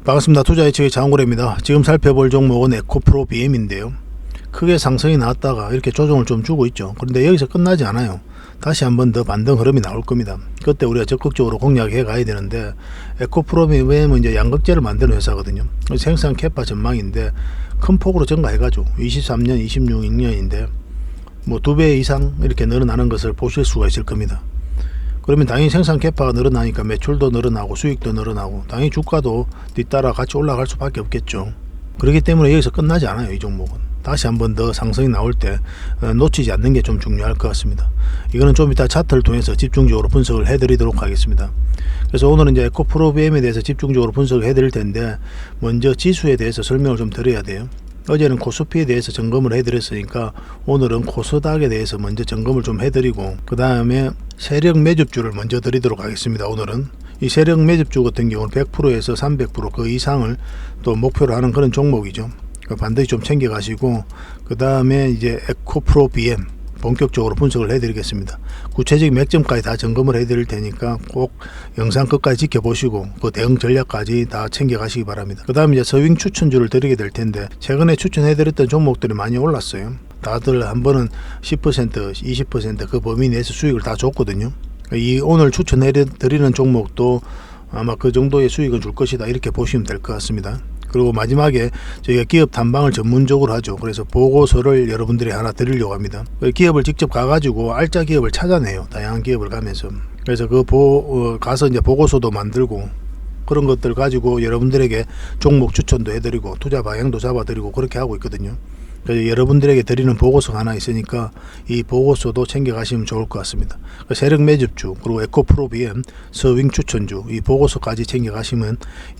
반갑습니다. 투자예측의 장고래입니다. 지금 살펴볼 종목은 에코프로 BM인데요. 크게 상승이 나왔다가 이렇게 조정을 좀 주고 있죠. 그런데 여기서 끝나지 않아요. 다시 한번 더 반등 흐름이 나올 겁니다. 그때 우리가 적극적으로 공략해 가야 되는데, 에코프로 BM은 이제 양극재를 만드는 회사거든요. 생산 캐파 전망인데 큰 폭으로 증가해가지고 23년, 26년인데 뭐 2배 이상 이렇게 늘어나는 것을 보실 수가 있을 겁니다. 그러면 당연히 생산 캐파가 늘어나니까 매출도 늘어나고 수익도 늘어나고 당연히 주가도 뒤따라 같이 올라갈 수밖에 없겠죠. 그렇기 때문에 여기서 끝나지 않아요. 이 종목은 다시 한번 더 상승이 나올 때 놓치지 않는 게 좀 중요할 것 같습니다. 이거는 좀 이따 차트를 통해서 집중적으로 분석을 해드리도록 하겠습니다. 그래서 오늘은 이제 에코프로 BM에 대해서 집중적으로 분석을 해드릴 텐데, 먼저 지수에 대해서 설명을 좀 드려야 돼요. 어제는 코스피에 대해서 점검을 해드렸으니까 오늘은 코스닥에 대해서 먼저 점검을 좀 해드리고, 그 다음에 세력 매집주를 먼저 드리도록 하겠습니다. 오늘은 이 세력 매집주 같은 경우는 100%에서 300% 그 이상을 또 목표로 하는 그런 종목이죠. 반드시 좀 챙겨가시고, 그 다음에 이제 에코프로 BM 본격적으로 분석을 해드리겠습니다. 구체적인 맥점까지 다 점검을 해드릴 테니까 꼭 영상 끝까지 지켜보시고 그 대응 전략까지 다 챙겨가시기 바랍니다. 그 다음에 이제 서윙 추천주를 드리게 될 텐데, 최근에 추천해드렸던 종목들이 많이 올랐어요. 다들 한 번은 10%, 20% 그 범위 내에서 수익을 다 줬거든요. 이 오늘 추천해드리는 종목도 아마 그 정도의 수익은 줄 것이다, 이렇게 보시면 될 것 같습니다. 그리고 마지막에 저희가 기업 탐방을 전문적으로 하죠. 그래서 보고서를 여러분들이 하나 드리려고 합니다. 기업을 직접 가가지고 알짜 기업을 찾아내요. 다양한 기업을 가면서. 그래서 가서 이제 보고서도 만들고, 그런 것들 가지고 여러분들에게 종목 추천도 해드리고 투자 방향도 잡아드리고 그렇게 하고 있거든요. 그래서 여러분들에게 드리는 보고서가 하나 있으니까 이 보고서도 챙겨가시면 좋을 것 같습니다. 세력 매집주, 그리고 에코프로 BM, 서윙 추천주, 이 보고서까지 챙겨가시면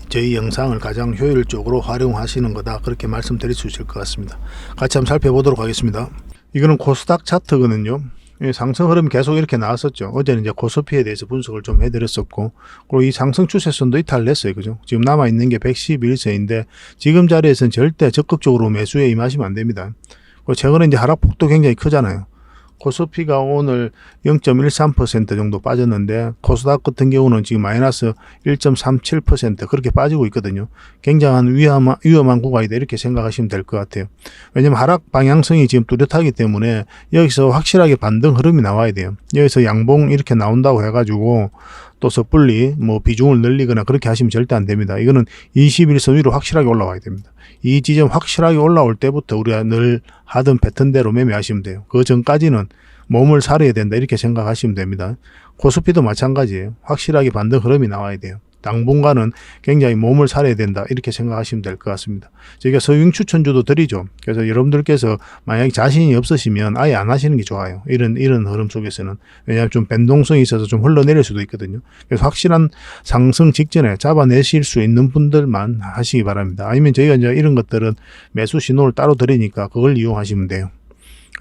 저희 영상을 가장 효율적으로 활용하시는 거다, 그렇게 말씀드릴 수 있을 것 같습니다. 같이 한번 살펴보도록 하겠습니다. 이거는 코스닥 차트거든요. 상승 흐름이 계속 이렇게 나왔었죠. 어제는 이제 코스피에 대해서 분석을 좀 해드렸었고, 그리고 이 상승 추세선도 이탈했어요. 그죠? 지금 남아있는 게 111선인데 지금 자리에서는 절대 적극적으로 매수에 임하시면 안 됩니다. 그리고 최근에 이제 하락폭도 굉장히 크잖아요. 코스피가 오늘 0.13% 정도 빠졌는데 코스닥 같은 경우는 지금 마이너스 1.37% 그렇게 빠지고 있거든요. 굉장한 위험한 구간이다, 이렇게 생각하시면 될 것 같아요. 왜냐면 하락 방향성이 지금 뚜렷하기 때문에 여기서 확실하게 반등 흐름이 나와야 돼요. 여기서 양봉 이렇게 나온다고 해가지고 또 섣불리 뭐 비중을 늘리거나 그렇게 하시면 절대 안 됩니다. 이거는 21선 위로 확실하게 올라와야 됩니다. 이 지점 확실하게 올라올 때부터 우리가 늘 하던 패턴대로 매매하시면 돼요. 그 전까지는 몸을 사려야 된다, 이렇게 생각하시면 됩니다. 코스피도 마찬가지예요. 확실하게 반등 흐름이 나와야 돼요. 당분간은 굉장히 몸을 사려야 된다, 이렇게 생각하시면 될 것 같습니다. 저희가 서윙 추천주도 드리죠. 그래서 여러분들께서 만약에 자신이 없으시면 아예 안 하시는 게 좋아요. 이런 흐름 속에서는. 왜냐하면 좀 변동성이 있어서 좀 흘러내릴 수도 있거든요. 그래서 확실한 상승 직전에 잡아내실 수 있는 분들만 하시기 바랍니다. 아니면 저희가 이제 이런 것들은 매수 신호를 따로 드리니까 그걸 이용하시면 돼요.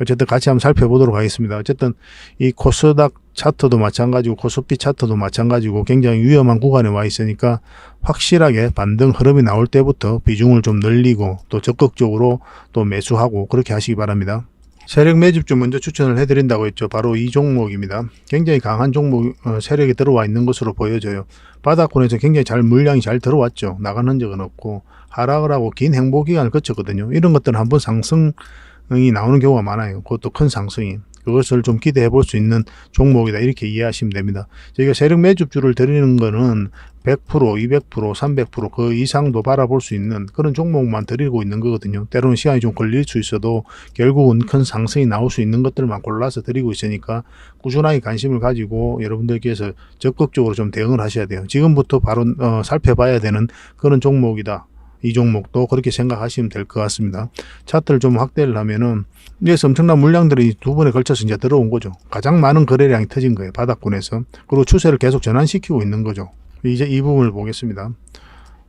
어쨌든 같이 한번 살펴보도록 하겠습니다. 어쨌든 이 코스닥 차트도 마찬가지고 코스피 차트도 마찬가지고 굉장히 위험한 구간에 와 있으니까 확실하게 반등 흐름이 나올 때부터 비중을 좀 늘리고 또 적극적으로 또 매수하고 그렇게 하시기 바랍니다. 세력 매집주 먼저 추천을 해드린다고 했죠. 바로 이 종목입니다. 굉장히 강한 종목 세력이 들어와 있는 것으로 보여져요. 바닥권에서 굉장히 물량이 잘 들어왔죠. 나간 흔적은 없고 하락을 하고 긴 행보 기간을 거쳤거든요. 이런 것들은 한번 상승이 나오는 경우가 많아요. 그것도 큰 상승이. 그것을 좀 기대해 볼 수 있는 종목이다, 이렇게 이해하시면 됩니다. 저희가 세력 매집주를 드리는 거는 100%, 200%, 300% 그 이상도 바라볼 수 있는 그런 종목만 드리고 있는 거거든요. 때로는 시간이 좀 걸릴 수 있어도 결국은 큰 상승이 나올 수 있는 것들만 골라서 드리고 있으니까 꾸준하게 관심을 가지고 여러분들께서 적극적으로 좀 대응을 하셔야 돼요. 지금부터 바로 살펴봐야 되는 그런 종목이다. 이 종목도 그렇게 생각하시면 될 것 같습니다. 차트를 좀 확대를 하면은 여기서 엄청난 물량들이 두 번에 걸쳐서 이제 들어온 거죠. 가장 많은 거래량이 터진 거예요. 바닥권에서. 그리고 추세를 계속 전환시키고 있는 거죠. 이제 이 부분을 보겠습니다.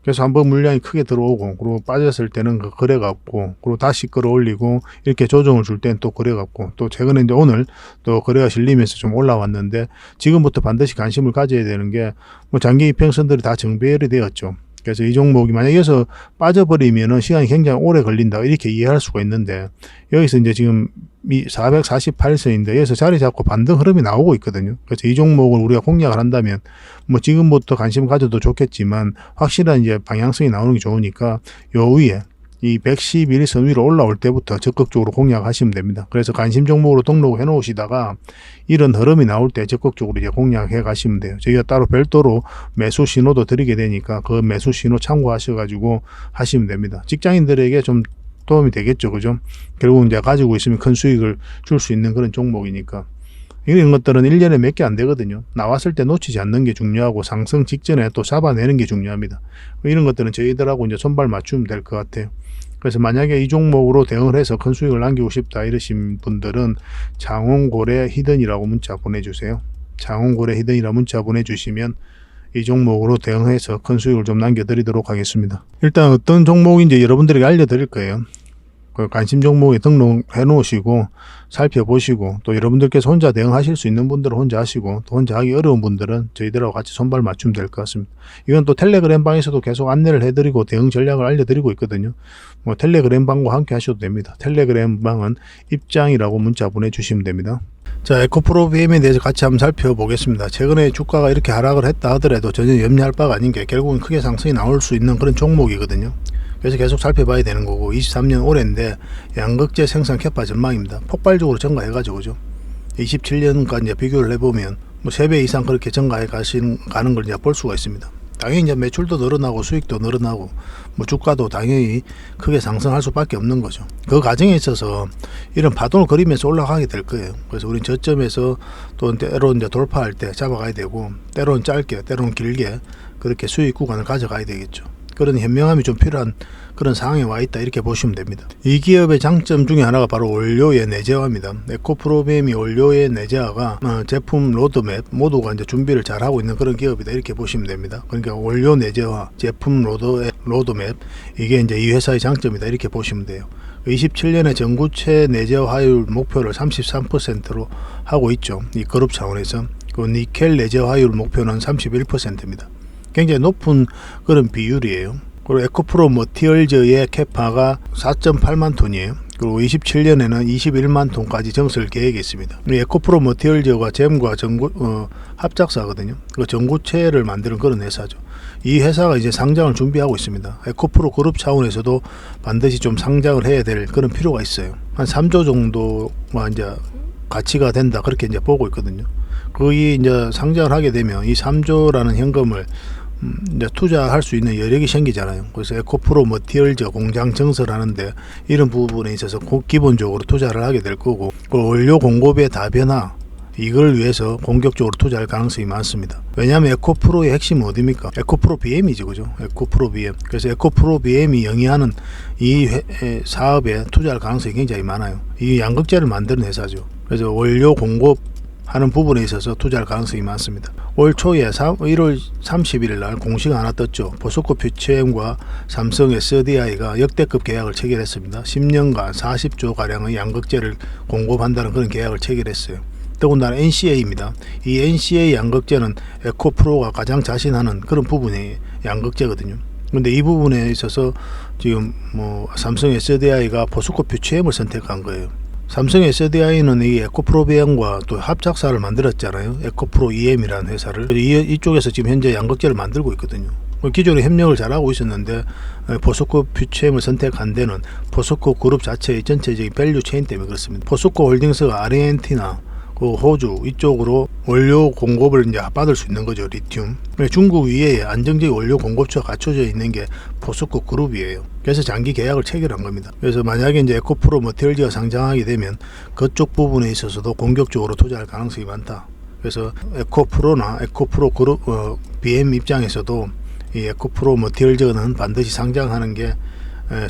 그래서 한번 물량이 크게 들어오고, 그리고 빠졌을 때는 그 거래가 없고, 그리고 다시 끌어올리고, 이렇게 조정을 줄 때는 또 거래가 없고, 또 최근에 이제 오늘 또 거래가 실리면서 좀 올라왔는데, 지금부터 반드시 관심을 가져야 되는 게, 뭐 장기 이평선들이 다 정배열이 되었죠. 그래서 이 종목이 만약에 여기서 빠져버리면은 시간이 굉장히 오래 걸린다, 이렇게 이해할 수가 있는데, 여기서 이제 지금 448선인데 여기서 자리 잡고 반등 흐름이 나오고 있거든요. 그래서 이 종목을 우리가 공략을 한다면 뭐 지금부터 관심 가져도 좋겠지만 확실한 이제 방향성이 나오는 게 좋으니까 요 위에 이 111선 위로 올라올 때부터 적극적으로 공략하시면 됩니다. 그래서 관심 종목으로 등록해 놓으시다가 이런 흐름이 나올 때 적극적으로 이제 공략해 가시면 돼요. 저희가 따로 별도로 매수 신호도 드리게 되니까 그 매수 신호 참고하셔가지고 하시면 됩니다. 직장인들에게 좀 도움이 되겠죠. 그죠? 결국 이제 가지고 있으면 큰 수익을 줄 수 있는 그런 종목이니까. 이런 것들은 1년에 몇 개 안 되거든요. 나왔을 때 놓치지 않는 게 중요하고 상승 직전에 또 잡아내는 게 중요합니다. 이런 것들은 저희들하고 이제 손발 맞추면 될 것 같아요. 그래서 만약에 이 종목으로 대응을 해서 큰 수익을 남기고 싶다 이러신 분들은 장원고래 히든이라고 문자 보내주세요. 장원고래 히든이라고 문자 보내주시면 이 종목으로 대응해서 큰 수익을 좀 남겨드리도록 하겠습니다. 일단 어떤 종목인지 여러분들에게 알려드릴 거예요. 그 관심 종목에 등록해 놓으시고 살펴보시고 또 여러분들께서 혼자 대응하실 수 있는 분들은 혼자 하시고 또 혼자 하기 어려운 분들은 저희들하고 같이 손발 맞추면 될 것 같습니다. 이건 또 텔레그램 방에서도 계속 안내를 해드리고 대응 전략을 알려드리고 있거든요. 뭐 텔레그램 방과 함께 하셔도 됩니다. 텔레그램 방은 입장이라고 문자 보내주시면 됩니다. 자, 에코프로 BM에 대해서 같이 한번 살펴보겠습니다. 최근에 주가가 이렇게 하락을 했다 하더라도 전혀 염려할 바가 아닌 게 결국은 크게 상승이 나올 수 있는 그런 종목이거든요. 그래서 계속 살펴봐야 되는 거고 23년 올해인데 양극재 생산 캐파 전망입니다. 폭발적으로 증가해가지고 그죠. 27년과 이제 비교를 해보면 뭐 3배 이상 그렇게 증가해 가는 걸 이제 볼 수가 있습니다. 당연히 이제 매출도 늘어나고 수익도 늘어나고 뭐 주가도 당연히 크게 상승할 수밖에 없는 거죠. 그 과정에 있어서 이런 파동을 그리면서 올라가게 될 거예요. 그래서 우린 저점에서 또 때로는 이제 돌파할 때 잡아가야 되고 때로는 짧게 때로는 길게 그렇게 수익 구간을 가져가야 되겠죠. 그런 현명함이 좀 필요한 그런 상황에 와 있다 이렇게 보시면 됩니다. 이 기업의 장점 중에 하나가 바로 원료의 내재화입니다. 에코프로비엠이 원료의 내재화가 제품 로드맵 모두가 이제 준비를 잘 하고 있는 그런 기업이다 이렇게 보시면 됩니다. 그러니까 원료 내재화, 제품 로드맵 이게 이제 이 회사의 장점이다 이렇게 보시면 돼요. 27년에 전구체 내재화율 목표를 33%로 하고 있죠. 이 그룹 차원에서 그 니켈 내재화율 목표는 31%입니다. 굉장히 높은 그런 비율이에요. 그리고 에코프로 머티얼즈의 캐파가 4.8만 톤이에요. 그리고 27년에는 21만 톤까지 증설 계획이 있습니다. 에코프로 머티얼즈가 잼과 합작사거든요. 그 전구체를 만드는 그런 회사죠. 이 회사가 이제 상장을 준비하고 있습니다. 에코프로 그룹 차원에서도 반드시 좀 상장을 해야 될 그런 필요가 있어요. 한 3조 정도가 이제 가치가 된다 그렇게 이제 보고 있거든요. 거의 이제 상장을 하게 되면 이 3조라는 현금을 이제 투자할 수 있는 여력이 생기잖아요. 그래서 에코프로 머티얼즈 공장 증설하는데 이런 부분에 있어서 기본적으로 투자를 하게 될 거고 그 원료 공급의 다변화 이걸 위해서 공격적으로 투자할 가능성이 많습니다. 왜냐하면 에코프로의 핵심은 어디입니까? 에코프로 BM이죠. 그죠? 에코프로 BM. 그래서 에코프로 BM이 영위하는 이 사업에 투자할 가능성이 굉장히 많아요. 이 양극재를 만드는 회사죠. 그래서 원료 공급 하는 부분에 있어서 투자할 가능성이 많습니다. 올 초에 1월 31일 날 공시가 하나 떴죠. 포스코 퓨처엠과 삼성 SDI가 역대급 계약을 체결했습니다. 10년간 40조 가량의 양극재를 공급한다는 그런 계약을 체결했어요. 더군다나 NCA입니다. 이 NCA 양극재는 에코프로가 가장 자신하는 그런 부분이 양극재거든요. 근데 이 부분에 있어서 지금 뭐 삼성 SDI가 포스코 퓨처엠을 선택한 거예요. 삼성 SDI는 이 에코프로비엠과 또 합작사를 만들었잖아요. 에코프로 EM이라는 회사를. 이쪽에서 지금 현재 양극재를 만들고 있거든요. 기존에 협력을 잘하고 있었는데 포스코 퓨처엠을 선택한 데는 포스코 그룹 자체의 전체적인 밸류 체인 때문에 그렇습니다. 포스코 홀딩스가 아르헨티나 그 호주 이쪽으로 원료 공급을 이제 받을 수 있는 거죠. 리튬. 중국 위에 안정적인 원료 공급처가 갖춰져 있는 게 포스코 그룹이에요. 그래서 장기 계약을 체결한 겁니다. 그래서 만약에 이제 에코프로 머티얼즈가 상장하게 되면 그쪽 부분에 있어서도 공격적으로 투자할 가능성이 많다. 그래서 에코프로나 에코프로 그룹 BM 입장에서도 이 에코프로 머티얼즈는 반드시 상장하는 게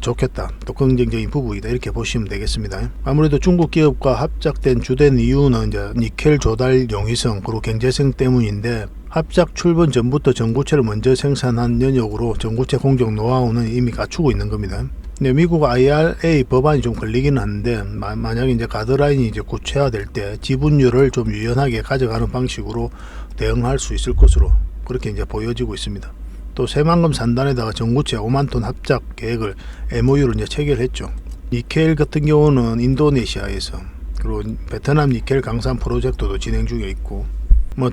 좋겠다. 또 긍정적인 부분이다. 이렇게 보시면 되겠습니다. 아무래도 중국 기업과 합작된 주된 이유는 이제 니켈 조달 용이성 그리고 경제성 때문인데 합작 출범 전부터 전구체를 먼저 생산한 연역으로 전구체 공정 노하우는 이미 갖추고 있는 겁니다. 근데 미국 IRA 법안이 좀 걸리기는 하는데 만약에 이제 가드라인이 이제 구체화될 때 지분율을 좀 유연하게 가져가는 방식으로 대응할 수 있을 것으로 그렇게 이제 보여지고 있습니다. 또 새만금 산단에다가 전구체 5만 톤 합작 계획을 MOU를 이제 체결했죠. 니켈 같은 경우는 인도네시아에서 그리고 베트남 니켈 강산 프로젝트도 진행 중에 있고,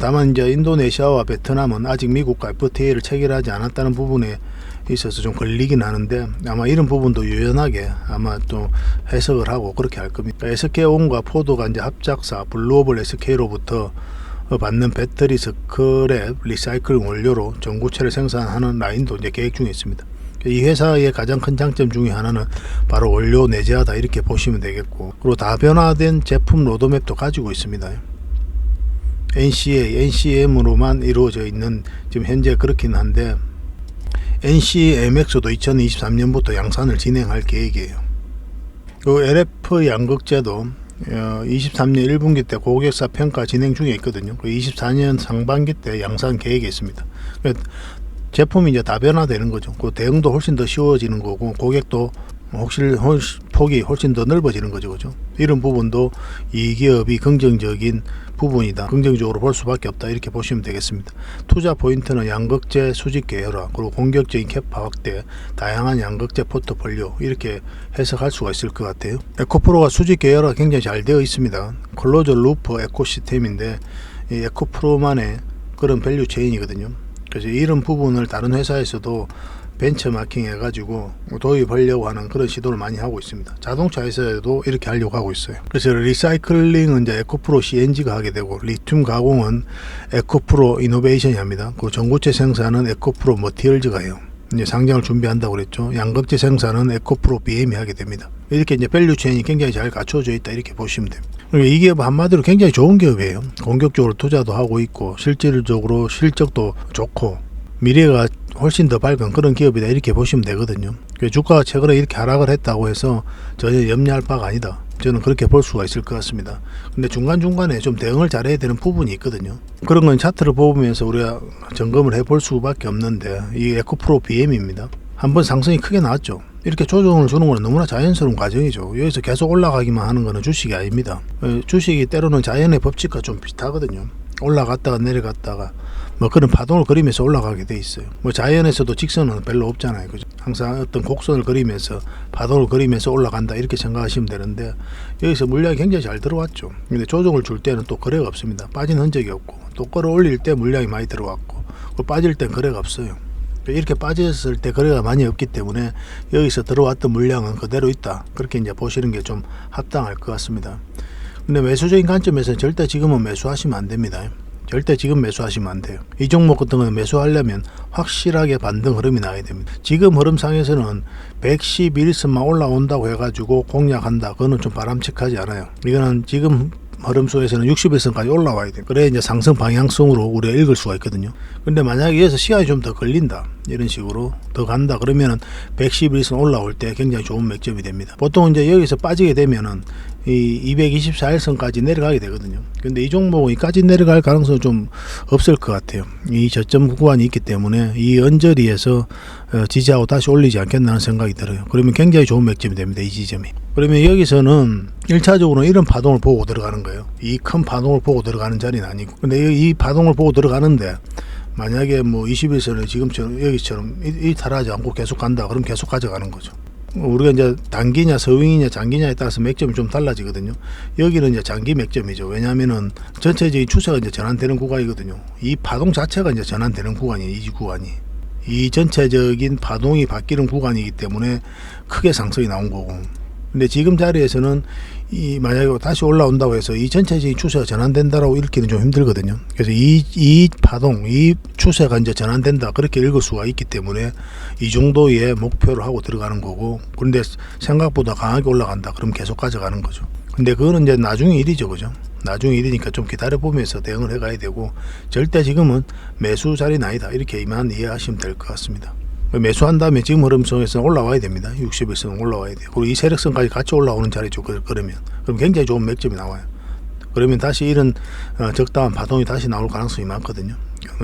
다만 이제 인도네시아와 베트남은 아직 미국과 FTA를 체결하지 않았다는 부분에 있어서 좀 걸리긴 하는데, 아마 이런 부분도 유연하게 아마 또 해석을 하고 그렇게 할 겁니다. SK온과 포도가 이제 합작사 블루오블 SK로부터 받는 배터리 스크랩 리사이클 원료로 전구체를 생산하는 라인도 이제 계획 중에 있습니다. 이 회사의 가장 큰 장점 중에 하나는 바로 원료 내재하다 이렇게 보시면 되겠고, 그리고 다변화된 제품 로드맵도 가지고 있습니다. NCA, NCM으로만 이루어져 있는 지금 현재 그렇긴 한데, NCMX도 2023년부터 양산을 진행할 계획이에요. 그 LF 양극재도 23년 1분기 때 고객사 평가 진행 중에 있거든요. 24년 상반기 때 양산 계획이 있습니다. 제품이 이제 다변화되는 거죠. 그 대응도 훨씬 더 쉬워지는 거고, 고객도 폭이 훨씬 더 넓어지는 거죠. 그죠? 이런 부분도 이 기업이 긍정적인 부분이다, 긍정적으로 볼 수밖에 없다 이렇게 보시면 되겠습니다. 투자 포인트는 양극재 수직 계열화, 그리고 공격적인 캐파 확대, 다양한 양극재 포트폴리오 이렇게 해석할 수가 있을 것 같아요. 에코프로가 수직 계열화가 굉장히 잘 되어 있습니다. 클로저 루프 에코시스템인데, 이 에코프로만의 그런 밸류 체인이거든요. 그래서 이런 부분을 다른 회사에서도 벤처마킹 해가지고 도입하려고 하는 그런 시도를 많이 하고 있습니다. 자동차에서도 이렇게 하려고 하고 있어요. 그래서 리사이클링은 이제 에코프로 CNG가 하게 되고, 리튬 가공은 에코프로 이노베이션이 합니다. 그 전구체 생산은 에코프로 머티얼즈가 해요. 이제 상장을 준비한다고 그랬죠. 양극재 생산은 에코프로 BM이 하게 됩니다. 이렇게 이제 밸류 체인이 굉장히 잘 갖춰져 있다 이렇게 보시면 됩니다. 이 기업 한마디로 굉장히 좋은 기업이에요. 공격적으로 투자도 하고 있고, 실질적으로 실적도 좋고, 미래가 훨씬 더 밝은 그런 기업이다 이렇게 보시면 되거든요. 주가가 최근에 이렇게 하락을 했다고 해서 전혀 염려할 바가 아니다, 저는 그렇게 볼 수가 있을 것 같습니다. 근데 중간중간에 좀 대응을 잘해야 되는 부분이 있거든요. 그런 건 차트를 보면서 우리가 점검을 해볼 수밖에 없는데, 이 에코프로 BM입니다. 한번 상승이 크게 나왔죠. 이렇게 조정을 주는 건 너무나 자연스러운 과정이죠. 여기서 계속 올라가기만 하는 거는 주식이 아닙니다. 주식이 때로는 자연의 법칙과 좀 비슷하거든요. 올라갔다가 내려갔다가 그런 파동을 그리면서 올라가게 돼 있어요. 자연에서도 직선은 별로 없잖아요. 그죠? 항상 어떤 곡선을 그리면서 파동을 그리면서 올라간다 이렇게 생각하시면 되는데, 여기서 물량이 굉장히 잘 들어왔죠. 근데 조정을 줄 때는 또 거래가 없습니다. 빠진 흔적이 없고, 또 끌어올릴 때 물량이 많이 들어왔고, 빠질 땐 거래가 없어요. 이렇게 빠졌을 때 거래가 많이 없기 때문에 여기서 들어왔던 물량은 그대로 있다, 그렇게 이제 보시는 게 좀 합당할 것 같습니다. 근데 매수적인 관점에서는 절대 지금은 매수하시면 안 됩니다. 절대 지금 매수하시면 안 돼요. 이 종목 같은 거는 매수하려면 확실하게 반등 흐름이 나야 됩니다. 지금 흐름상에서는 111선만 올라온다고 해가지고 공략한다, 그거는 좀 바람직하지 않아요. 이거는 지금 흐름 속에서는 61선까지 올라와야 돼요. 그래야 이제 상승 방향성으로 우리가 읽을 수가 있거든요. 근데 만약에 여기서 시간이 좀 더 걸린다, 이런 식으로 더 간다 그러면은 111선 올라올 때 굉장히 좋은 맥점이 됩니다. 보통 이제 여기서 빠지게 되면은 이 224일선까지 내려가게 되거든요. 근데 이 종목은 이까지 내려갈 가능성은 좀 없을 것 같아요. 이 저점 구간이 있기 때문에 이 언저리에서 지지하고 다시 올리지 않겠나는 생각이 들어요. 그러면 굉장히 좋은 맥점이 됩니다, 이 지점이. 그러면 여기서는 1차적으로 이런 파동을 보고 들어가는 거예요. 이 큰 파동을 보고 들어가는 자리는 아니고. 근데 이 파동을 보고 들어가는데, 만약에 21선을 지금처럼 여기처럼 이탈하지 않고 계속 간다, 그럼 계속 가져가는 거죠. 우리가 이제 단기냐 서윙이냐 장기냐에 따라서 맥점이 좀 달라지거든요. 여기는 이제 장기 맥점이죠. 왜냐하면은 전체적인 추세가 이제 전환되는 구간이거든요. 이 파동 자체가 이제 전환되는 구간이에요. 이 구간이. 이 전체적인 파동이 바뀌는 구간이기 때문에 크게 상승이 나온 거고. 근데 지금 자리에서는 만약에 다시 올라온다고 해서 이 전체적인 추세가 전환된다라고 읽기는 좀 힘들거든요. 그래서 이 파동, 이 추세가 이제 전환된다, 그렇게 읽을 수가 있기 때문에 이 정도의 목표를 하고 들어가는 거고, 그런데 생각보다 강하게 올라간다, 그럼 계속 가져가는 거죠. 근데 그거는 이제 나중에 일이죠, 그죠? 나중에 일이니까 좀 기다려보면서 대응을 해가야 되고, 절대 지금은 매수 자리는 아니다, 이렇게만 이해하시면 될 것 같습니다. 매수한 다음에 지금 흐름 속에서 올라와야 됩니다. 61선 올라와야 돼요. 그리고 이 세력선까지 같이 올라오는 자리죠. 그럼 굉장히 좋은 맥점이 나와요. 그러면 다시 이런 적당한 파동이 다시 나올 가능성이 많거든요.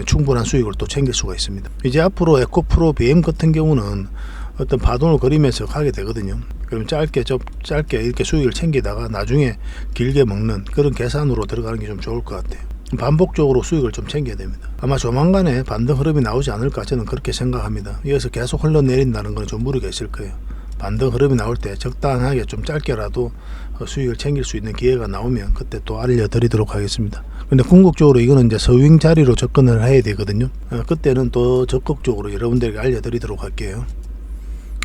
충분한 수익을 또 챙길 수가 있습니다. 이제 앞으로 에코프로 BM 같은 경우는 어떤 파동을 그리면서 가게 되거든요. 그럼 짧게 이렇게 수익을 챙기다가 나중에 길게 먹는 그런 계산으로 들어가는 게 좀 좋을 것 같아요. 반복적으로 수익을 좀 챙겨야 됩니다. 아마 조만간에 반등 흐름이 나오지 않을까, 저는 그렇게 생각합니다. 이어서 계속 흘러내린다는 건 좀 무리가 있을 거예요. 반등 흐름이 나올 때 적당하게 좀 짧게라도 수익을 챙길 수 있는 기회가 나오면 그때 또 알려드리도록 하겠습니다. 근데 궁극적으로 이거는 이제 서윙 자리로 접근을 해야 되거든요. 그때는 또 적극적으로 여러분들에게 알려드리도록 할게요.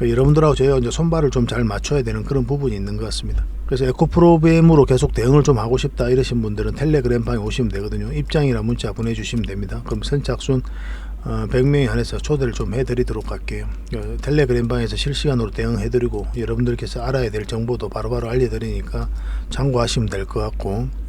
여러분들하고 제가 이제 손발을 좀 잘 맞춰야 되는 그런 부분이 있는 것 같습니다. 그래서 에코프로비엠으로 계속 대응을 좀 하고 싶다 이러신 분들은 텔레그램방에 오시면 되거든요. 입장이나 문자 보내주시면 됩니다. 그럼 선착순 100명에 한해서 초대를 좀 해드리도록 할게요. 텔레그램방에서 실시간으로 대응해드리고 여러분들께서 알아야 될 정보도 바로바로 알려드리니까 참고하시면 될 것 같고,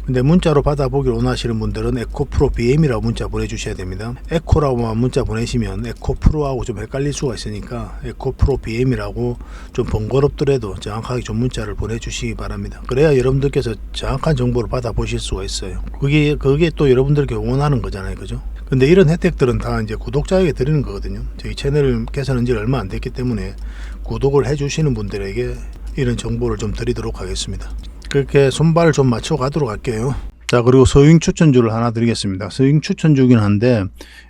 근데 문자로 받아보기를 원하시는 분들은 에코프로 BM이라고 문자 보내주셔야 됩니다. 에코라고만 문자 보내시면 에코프로하고 좀 헷갈릴 수가 있으니까 에코프로 BM이라고 좀 번거롭더라도 정확하게 좀 문자를 보내주시기 바랍니다. 그래야 여러분들께서 정확한 정보를 받아보실 수가 있어요. 그게 또 여러분들께 원하는 거잖아요, 그죠? 근데 이런 혜택들은 다 이제 구독자에게 드리는 거거든요. 저희 채널을 개설한 지 얼마 안 됐기 때문에 구독을 해주시는 분들에게 이런 정보를 좀 드리도록 하겠습니다. 그렇게 손발을 좀 맞춰 가도록 할게요. 자, 그리고 서윙 추천주를 하나 드리겠습니다. 서윙 추천주긴 한데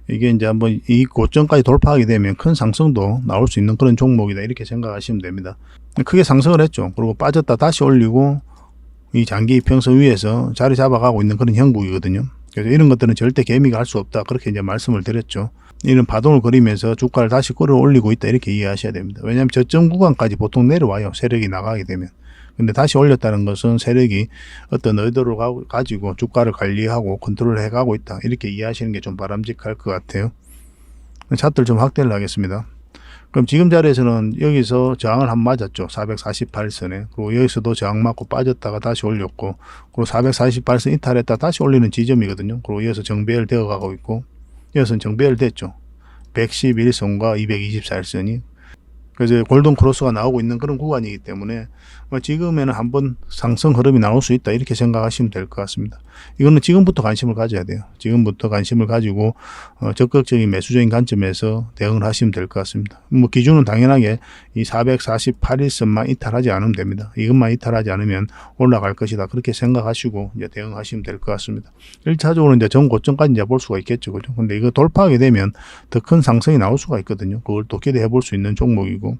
이게 이제 한번 이 고점까지 돌파하게 되면 큰 상승도 나올 수 있는 그런 종목이다 이렇게 생각하시면 됩니다. 크게 상승을 했죠. 그리고 빠졌다 다시 올리고 이 장기 이평선 위에서 자리 잡아가고 있는 그런 형국이거든요. 그래서 이런 것들은 절대 개미가 할 수 없다 그렇게 이제 말씀을 드렸죠. 이런 파동을 그리면서 주가를 다시 끌어올리고 있다 이렇게 이해하셔야 됩니다. 왜냐하면 저점 구간까지 보통 내려와요. 세력이 나가게 되면. 근데 다시 올렸다는 것은 세력이 어떤 의도를 가지고 주가를 관리하고 컨트롤 해가고 있다 이렇게 이해하시는 게 좀 바람직할 것 같아요. 차트를 좀 확대를 하겠습니다. 그럼 지금 자리에서는 여기서 저항을 한 맞았죠. 448선에. 그리고 여기서도 저항 맞고 빠졌다가 다시 올렸고, 그리고 448선 이탈했다 다시 올리는 지점이거든요. 그리고 여기서 정배열 되어 가고 있고, 여기서는 정배열 됐죠. 111선과 224일선이. 그래서 골든 크로스가 나오고 있는 그런 구간이기 때문에 지금에는 한번 상승 흐름이 나올 수 있다 이렇게 생각하시면 될 것 같습니다. 이거는 지금부터 관심을 가져야 돼요. 지금부터 관심을 가지고 적극적인 매수적인 관점에서 대응을 하시면 될 것 같습니다. 기준은 당연하게 이 448일선만 이탈하지 않으면 됩니다. 이것만 이탈하지 않으면 올라갈 것이다 그렇게 생각하시고 이제 대응하시면 될 것 같습니다. 1차적으로 이제 전 고점까지 이제 볼 수가 있겠죠, 그죠? 근데 이거 돌파하게 되면 더 큰 상승이 나올 수가 있거든요. 그걸 또 기대해 볼 수 있는 종목이고.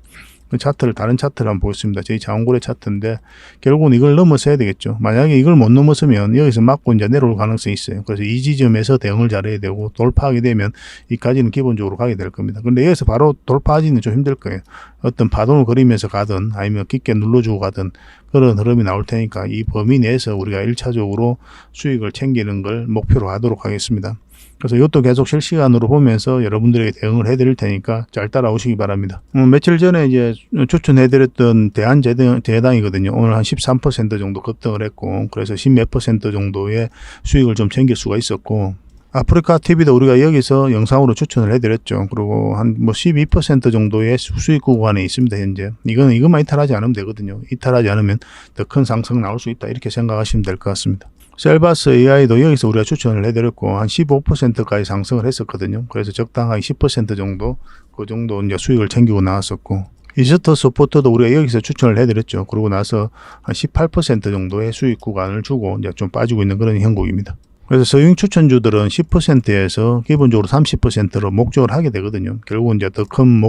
다른 차트를 한번 보겠습니다. 저희 자원고래 차트인데 결국은 이걸 넘어서야 되겠죠. 만약에 이걸 못 넘어서면 여기서 맞고 이제 내려올 가능성이 있어요. 그래서 이 지점에서 대응을 잘해야 되고 돌파하게 되면 이까지는 기본적으로 가게 될 겁니다. 근데 여기서 바로 돌파하기는 좀 힘들 거예요. 어떤 파동을 그리면서 가든 아니면 깊게 눌러주고 가든 그런 흐름이 나올 테니까 이 범위 내에서 우리가 1차적으로 수익을 챙기는 걸 목표로 하도록 하겠습니다. 그래서 이것도 계속 실시간으로 보면서 여러분들에게 대응을 해드릴 테니까 잘 따라오시기 바랍니다. 며칠 전에 이제 추천해드렸던 대한제당이거든요. 오늘 한 13% 정도 급등을 했고, 그래서 10몇 % 정도의 수익을 좀 챙길 수가 있었고, 아프리카 TV도 우리가 여기서 영상으로 추천을 해드렸죠. 그리고 한 12% 정도의 수익 구간에 있습니다, 현재. 이것만 이탈하지 않으면 되거든요. 이탈하지 않으면 더 큰 상승 나올 수 있다. 이렇게 생각하시면 될 것 같습니다. 셀바스 AI도 여기서 우리가 추천을 해드렸고 한 15%까지 상승을 했었거든요. 그래서 적당하게 10% 정도 그 정도 이제 수익을 챙기고 나왔었고, 이스터 서포터도 우리가 여기서 추천을 해드렸죠. 그러고 나서 한 18% 정도의 수익 구간을 주고 이제 좀 빠지고 있는 그런 형국입니다. 그래서 서윙 추천주들은 10%에서 기본적으로 30%로 목적을 하게 되거든요. 결국은 이제 더 큰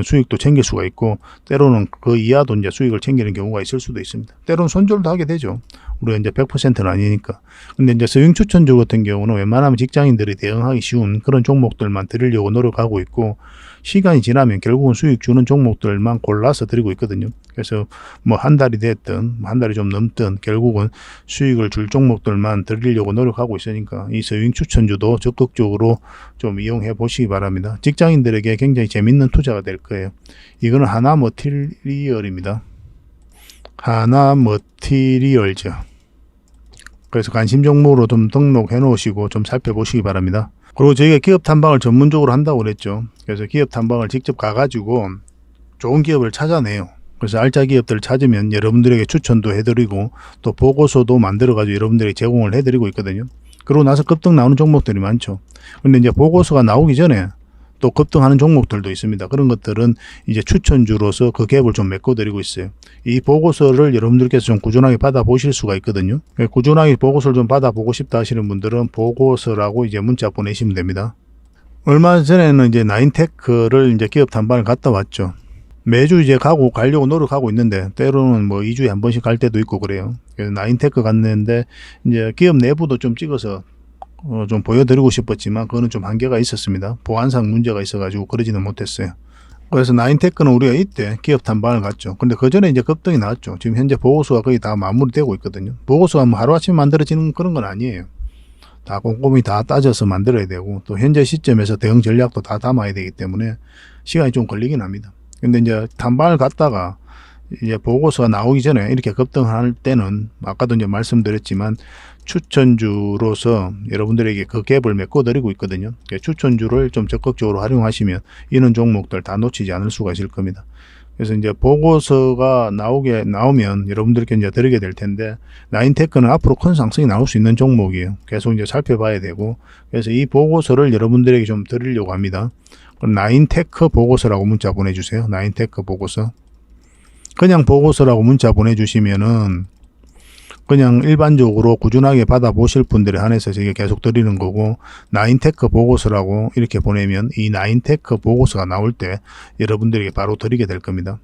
수익도 챙길 수가 있고, 때로는 그 이하도 이제 수익을 챙기는 경우가 있을 수도 있습니다. 때로는 손절도 하게 되죠. 우리가 이제 100%는 아니니까. 근데 이제 서윙 추천주 같은 경우는 웬만하면 직장인들이 대응하기 쉬운 그런 종목들만 드리려고 노력하고 있고, 시간이 지나면 결국은 수익 주는 종목들만 골라서 드리고 있거든요. 그래서 한 달이 됐든 한 달이 좀 넘든 결국은 수익을 줄 종목들만 드리려고 노력하고 있으니까 이 서윙 추천주도 적극적으로 좀 이용해 보시기 바랍니다. 직장인들에게 굉장히 재밌는 투자가 될 거예요. 이거는 하나머티리얼입니다. 하나머티리얼즈. 그래서 관심 종목으로 좀 등록해 놓으시고 좀 살펴보시기 바랍니다. 그리고 저희가 기업 탐방을 전문적으로 한다고 그랬죠. 그래서 기업 탐방을 직접 가가지고 좋은 기업을 찾아내요. 그래서 알짜 기업들을 찾으면 여러분들에게 추천도 해드리고 또 보고서도 만들어가지고 여러분들에게 제공을 해드리고 있거든요. 그러고 나서 급등 나오는 종목들이 많죠. 근데 이제 보고서가 나오기 전에 또 급등하는 종목들도 있습니다. 그런 것들은 이제 추천주로서 그 갭을 좀 메꿔드리고 있어요. 이 보고서를 여러분들께서 좀 꾸준하게 받아보실 수가 있거든요. 꾸준하게 보고서를 좀 받아보고 싶다 하시는 분들은 보고서라고 이제 문자 보내시면 됩니다. 얼마 전에는 이제 나인테크를 이제 기업 탐방을 갔다 왔죠. 매주 이제 가려고 노력하고 있는데 때로는 뭐 2주에 한 번씩 갈 때도 있고 그래요. 그래서 나인테크 갔는데 이제 기업 내부도 좀 찍어서 좀 보여드리고 싶었지만 그거는 좀 한계가 있었습니다. 보안상 문제가 있어가지고 그러지는 못했어요. 그래서 나인테크는 우리가 이때 기업 탐방을 갔죠. 근데 그 전에 이제 급등이 나왔죠. 지금 현재 보고서가 거의 다 마무리되고 있거든요. 보고서가 뭐 하루아침에 만들어지는 그런 건 아니에요. 다 꼼꼼히 다 따져서 만들어야 되고 또 현재 시점에서 대응 전략도 다 담아야 되기 때문에 시간이 좀 걸리긴 합니다. 근데 이제 탐방을 갔다가 이제 보고서가 나오기 전에 이렇게 급등할 때는 아까도 이제 말씀드렸지만 추천주로서 여러분들에게 그 갭을 메꿔드리고 있거든요. 추천주를 좀 적극적으로 활용하시면 이런 종목들 다 놓치지 않을 수가 있을 겁니다. 그래서 이제 보고서가 나오면 여러분들께 이제 드리게 될 텐데, 나인테크는 앞으로 큰 상승이 나올 수 있는 종목이에요. 계속 이제 살펴봐야 되고, 그래서 이 보고서를 여러분들에게 좀 드리려고 합니다. 그럼 나인테크 보고서라고 문자 보내주세요. 나인테크 보고서. 그냥 보고서라고 문자 보내주시면은 그냥 일반적으로 꾸준하게 받아보실 분들에 한해서 제가 계속 드리는 거고, 나인테크 보고서라고 이렇게 보내면 이 나인테크 보고서가 나올 때 여러분들에게 바로 드리게 될 겁니다.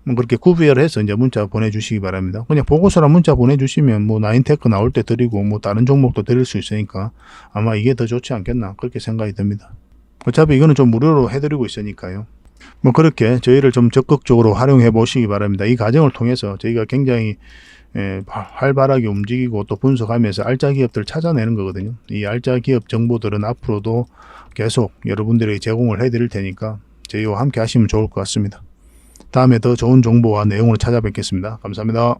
그렇게 구별해서 이제 문자 보내주시기 바랍니다. 그냥 보고서라 문자 보내주시면 뭐 나인테크 나올 때 드리고 뭐 다른 종목도 드릴 수 있으니까 아마 이게 더 좋지 않겠나 그렇게 생각이 듭니다. 어차피 이거는 좀 무료로 해드리고 있으니까요. 뭐 그렇게 저희를 좀 적극적으로 활용해 보시기 바랍니다. 이 과정을 통해서 저희가 굉장히 활발하게 움직이고 또 분석하면서 알짜 기업들을 찾아내는 거거든요. 이 알짜 기업 정보들은 앞으로도 계속 여러분들에게 제공을 해드릴 테니까 저희와 함께 하시면 좋을 것 같습니다. 다음에 더 좋은 정보와 내용으로 찾아뵙겠습니다. 감사합니다.